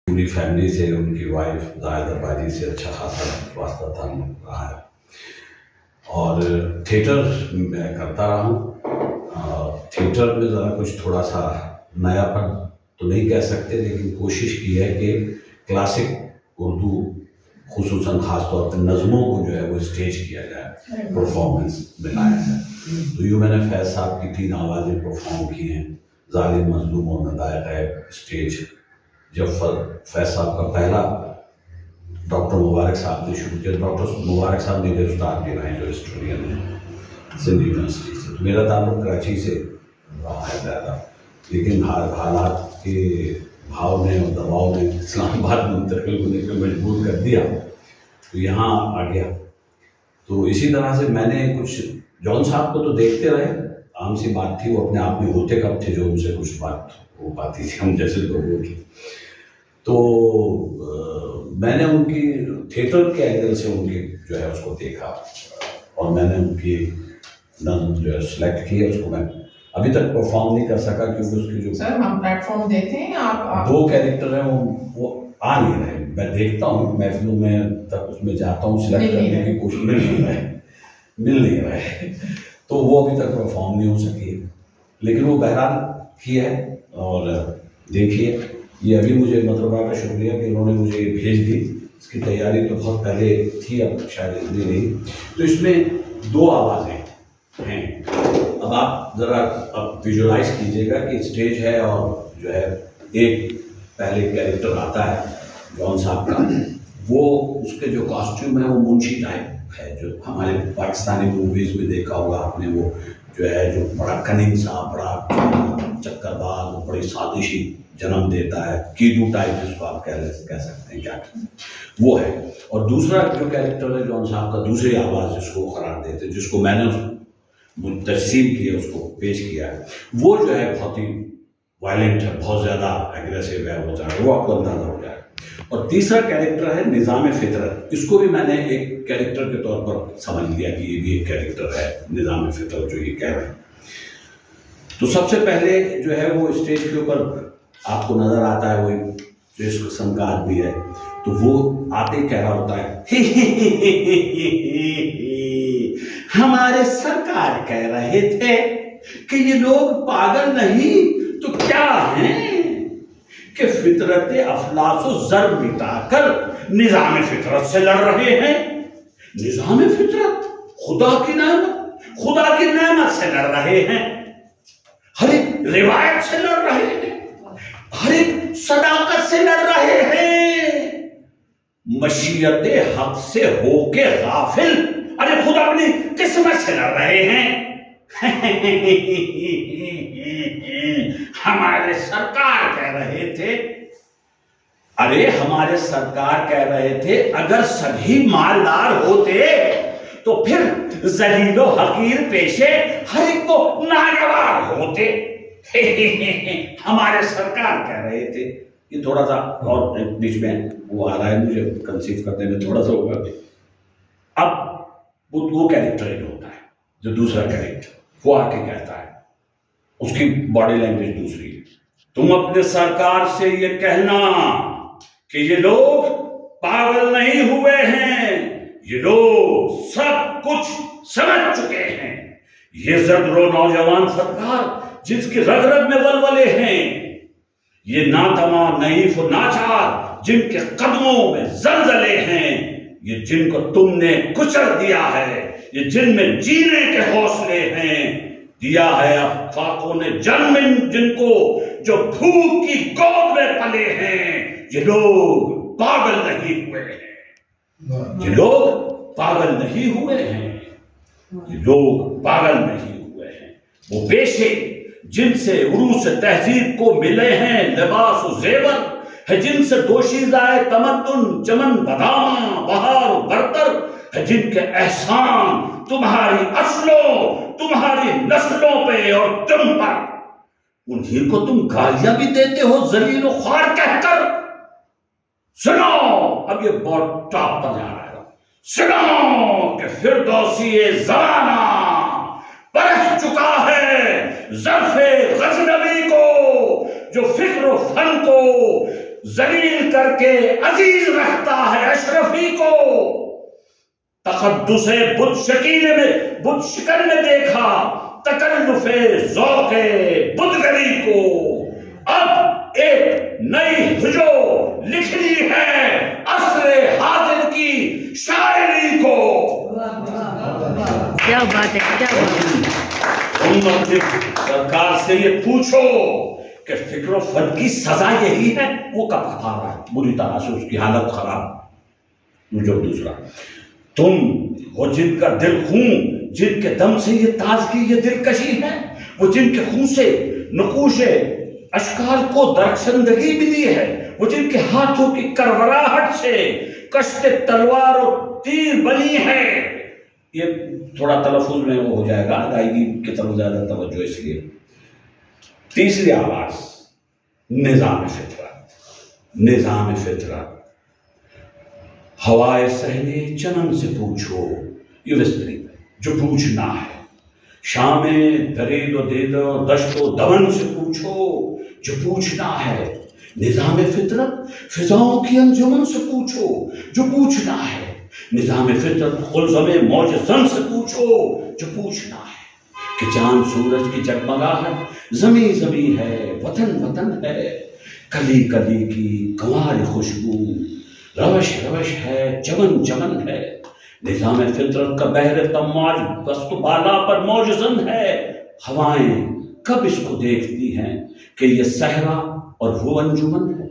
پوری فیملی سے، ان کی وائف زاہدہ باجی سے اچھا خاصا واسطہ تھا رہا ہے، اور تھیٹر میں کرتا رہا ہوں۔ تھیٹر میں ذرا کچھ تھوڑا سا نیا پن تو نہیں کہہ سکتے، لیکن کوشش کی ہے کہ کلاسک اردو خصوصاً خاص طور پہ نظموں کو جو ہے وہ اسٹیج کیا جائے، پرفارمنس میں لایا جائے۔ تو یوں میں نے فیض صاحب کی 3 آوازیں پرفارم کی ہیں، ظالم، مظلوم اور ندائے غیب اسٹیج۔ جب فیض صاحب کا پہلا ڈاکٹر مبارک صاحب نے شروع کیا، ڈاکٹر مبارک صاحب میرے استاد بھی رہے جو ہسٹورین ہیں سندھ یونیورسٹی سے، تو میرا تعلق کراچی سے رہا ہے زیادہ، لیکن حالات کے بھاؤ نے اور دباؤ نے اسلام آباد منتقل ہونے پہ مجبور کر دیا، تو یہاں آ گیا۔ تو اسی طرح سے میں نے کچھ جون صاحب کو تو دیکھتے رہے، عام سی بات تھی، وہ اپنے آپ میں ہوتے کب تھے جو ان سے کچھ بات ہو پاتی تھی ہم جیسے لوگوں کی۔ تو میں نے ان کی تھیٹر کے اینگل سے ان کی جو ہے اس کو دیکھا، اور میں نے ان کی نظم جو ہے سلیکٹ کی ہے، اس کو میں ابھی تک پرفارم نہیں کر سکا کیونکہ اس کی جو سر ہم پلیٹ فارم دیتے ہیں، آپ 2 کیریکٹر ہیں وہ آ نہیں رہے۔ میں دیکھتا ہوں محفلوں میں تک، اس میں جاتا ہوں، سلیکٹ کرنے کی کوشش مل نہیں رہے، تو وہ ابھی تک پرفارم نہیں ہو سکی، لیکن وہ بہرحال کی ہے۔ اور دیکھیے، یہ ابھی مجھے مطلبہ کا شکریہ کہ انہوں نے مجھے یہ بھیج دی، اس کی تیاری تو بہت پہلے تھی، اب شاید اتنی نہیں۔ تو اس میں 2 آوازیں ہیں، اب آپ ذرا اب ویژولائز کیجیے گا کہ اسٹیج ہے اور جو ہے ایک پہلے کیریکٹر آتا ہے جون صاحب کا، وہ اس کے جو کاسٹیوم ہے وہ منشی ٹائپ ہے، جو ہمارے پاکستانی موویز میں دیکھا ہوگا آپ نے، وہ جو ہے جو بڑا کننگ سا، بڑا چکر باز، بڑی سازشی جنم دیتا ہے، کیڈو ٹائپ جس کو آپ کہہ سکتے ہیں، کیا وہ ہے۔ اور دوسرا جو کیریکٹر ہے جون صاحب کا، دوسری آواز جس کو قرار دیتے ہیں، جس کو میں نے ترسیم کی ہے، اس کو پیش کیا ہے، وہ جو ہے بہت ہی وائلنٹ ہے، بہت زیادہ ایگریسو ہے، وہ آپ کو اندازہ ہو جائے۔ اور تیسرا کیریکٹر ہے نظام فطرت، اس کو بھی میں نے ایک کیریکٹر کے طور پر سمجھ لیا کہ یہ بھی ایک کیریکٹر ہے نظام فطرت جو یہ کہہ رہے ہیں۔ تو سب سے پہلے جو ہے وہ اسٹیج کے اوپر آپ کو نظر آتا ہے وہ جو اس قسم کا آدمی ہے، تو وہ آتے ہی کہہ رہا ہوتا ہے ہمارے سرکار کہہ رہے تھے کہ یہ لوگ پاگل نہیں تو کیا ہیں کہ فطرت افلاس و زر مٹا کر نظام فطرت سے لڑ رہے ہیں۔ نظام فطرت خدا کی نعمت سے لڑ رہے ہیں، ہر ایک روایت سے لڑ رہے ہیں، ہر ایک صداقت سے لڑ رہے ہیں، مشیت حق سے ہو کے غافل، ارے خود اپنی قسمت سے لڑ رہے ہیں۔ ہمارے سرکار کہہ رہے تھے، ارے ہمارے سرکار کہہ رہے تھے اگر سبھی مالدار ہوتے تو پھر ذلیل و حقیر پیشے ہر ایک کو ناگوار ہوتے۔ ہمارے سرکار کہہ رہے تھے۔ یہ تھوڑا سا اور بیچ میں وہ آ رہا ہے، مجھے کنسیو کرنے میں تھوڑا سا ہوگا۔ اب وہ کیریکٹر ایک ہوتا ہے جو دوسرا کیریکٹر، وہ آ کے کہتا ہے، اس کی باڈی لینگویج دوسری ہے، تم اپنے سرکار سے یہ کہنا کہ یہ لوگ پاگل نہیں ہوئے ہیں، یہ لوگ سب کچھ سمجھ چکے ہیں۔ یہ زد رو نوجوان سرکار جس کی رگ رگ میں ولولے ہیں، یہ ناتما نحیف و ناچار جن کے قدموں میں زلزلے ہیں، یہ جن کو تم نے کچل دیا ہے، یہ جن میں جینے کے حوصلے ہیں، دیا ہے افاقوں نے جنم جن کو جو بھوک کی گود میں پلے ہیں، یہ لوگ پاگل نہیں ہوئے ہیں، یہ لوگ پاگل نہیں ہوئے ہیں، یہ لوگ پاگل نہیں ہوئے ہیں۔ وہ پیشے جن سے عروج تہذیب کو ملے ہیں لباس و زیور ہے، جن سے دوشیزہ تمدن چمن بداماں بہار و برتر ہے، جن کے احسان تمہاری اصلوں تمہاری نسلوں پہ اور تم پر، انہی کو تم گالیاں بھی دیتے ہو ذلیل و خوار کہہ کر۔ سنو، اب یہ بہت ٹاپ پر جا رہا ہے، سنو کہ فردوسی زمانہ پرکھ چکا ہے ظرف غزنوی کو، جو فکر و فن کو ذلیل کر کے عزیز رکھتا ہے اشرفی کو، تقدس بت شکینے میں بت شکن میں دیکھا تکلف ذوق بتگری کو، اب ایک نئی ہجو لکھنی ہے عصر حاضر کی شاعری کو۔ کیا بات ہے، کیا بات ہے۔ سرکار سے یہ پوچھو کہ فکر و فن کی سزا یہی ہے، وہ کب کھا رہا ہے بری طرح سے، اس کی حالت خراب۔ جو دوسرا، تم وہ جن کا دل خون، جن کے دم سے یہ تازگی یہ دلکشی ہے، وہ جن کے خون سے نقوش اشکال کو درخشندگی ملی ہے، وہ جن کے ہاتھوں کی کربراہٹ سے کشت تلوار و تیر بنی ہے۔ یہ تھوڑا تلفظ میں وہ ہو جائے گا، ادائیگی کی طرف زیادہ توجہ اس لیے۔ تیسری آواز نظام فطرت، نظام فطرت۔ ہوائے سہنے چمن سے پوچھو، یہ وسپرنگ جو پوچھنا ہے، شام درید و دید و دشت و دمن سے پوچھو جو پوچھنا ہے، نظام فطرت فضاؤں کی انجمن سے پوچھو جو پوچھنا ہے، نظام فطرت قلزم موج زن سے پوچھو جو پوچھنا ہے، کہ چاند سورج کی جگمگاہٹ زمیں زمیں ہے، وطن وطن ہے، کلی کلی کی گنوار خوشبو، روش روش ہے، چمن چمن ہے، نظام فطرت کا بحر تماج بست بالا پر موجزن ہے، ہوائیں کب اس کو دیکھتی ہیں کہ یہ صحرا اور وہ انجمن ہے۔